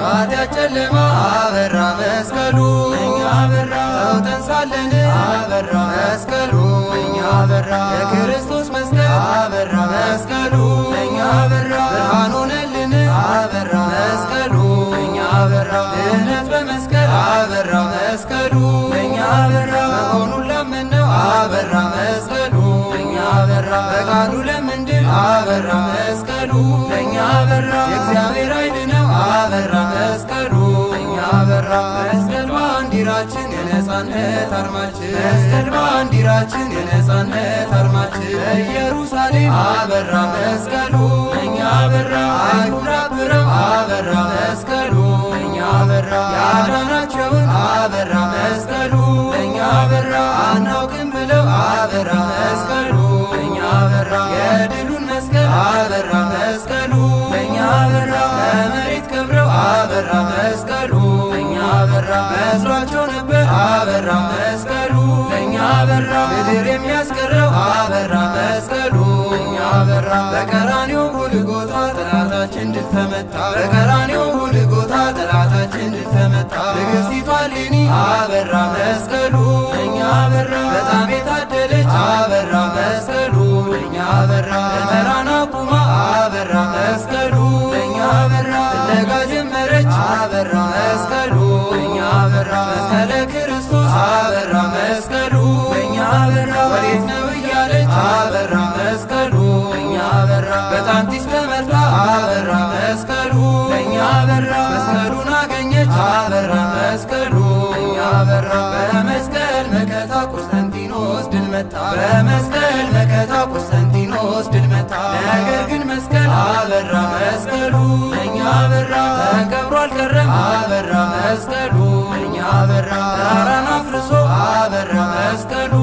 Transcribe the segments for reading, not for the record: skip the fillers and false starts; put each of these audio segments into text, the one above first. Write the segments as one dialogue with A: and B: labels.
A: ኃጢአት ጨለማ አበራ መስቀሉ እኛ በራ ተውጠን ሳለን አበራ መስቀሉ እኛ በራ የክርስቶስ መስቀል አበራ መስቀሉ እኛ በራ ብርሃን ሆነልን አበራ መስቀሉ እኛ በራ ድነት በመስቀል አበራ መስቀሉ እኛ በራ መሆኑን ላመነው አበራ መስቀሉ እኛ በራ በቃሉ ለምንድን አበራ መስቀሉ እኛ በራ የእግዚአብሔር ኃይል ነው አበራ መስቀሉ እኛ በራ መስቀል ባንዲራችን የነጻነት አርማችን መስቀል ባንዲራችን የነጻነት አርማችን በኢየሩሳሌም አበራ መስቀሉ እኛ በራ አይሁድ አብረው አበራ መስቀሉ እኛ በራ ያዳናቸውን አበራ መስቀሉ እኛ በራ አናውቅም ብለው አበራ መስቀሉ እኛ በራ የድሉን መስቀል አበራ መስቀሉ እኛ በራ ከመሬት ከብረው አበራ መስቀሉ እኛ በራ መስሏቸው ነበር አበራ መስቀሉ እኛ በራ ምድር የሚያስቀረው አበራ መስቀሉ እኛ በራ በቀራንዮ ጎልጎታ ጠላታችን ድል ተመታ በቀራንዮ ጎልጎታ ጠላታችን ድል ተመታ ንግሥቲቷ እሌኒ አበራ መስቀሉ እኛ በራ በጣም የታደለች አበራ መስቀሉ እኛ በራ መራና ቁማ አበራ መስቀሉ እኛ በራ ፍለጋ ጀመረች አበራ መስቀሉ እኛ በራ መስቀለ ክርስቶስ አበራ መስቀሉ እኛ በራ ወዴት ነው እያለች አበራ መስቀሉ እኛ በራ በጣንቲስ ተመርታ አበራ መስቀሉ እኛ በራ መስቀሉን አገኘች አበራ መስቀሉ እኛ በራ በመስቀል መከታ ቆስጠንጢኖስ ድል መታ በመስቀል መከታ ቆስጠንጢኖስ ድል መታ ነገር ግን መስቀል አበራ መስቀሉ እኛ በራ ተከብሮ አልቀረም አበራ መስቀሉ እኛ በራ ተራራን አፍርሶ አበራ መስቀሉ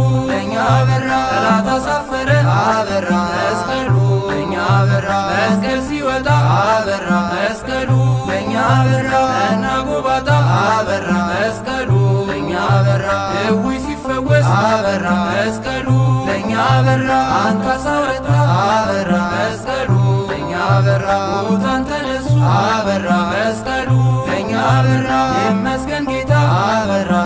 A: እኛ በራ ጠላት አሳፈረ አበራ መስቀሉ እኛ በራ መስቀል ሲወጣ አበራ መስቀሉ እኛ በራ እና ጎባጣ አበራ መስቀሉ እኛ በራ ድውይ ሲፈወስ አበራ መስቀሉ ለእኛ በራ አንካሳ ወጣ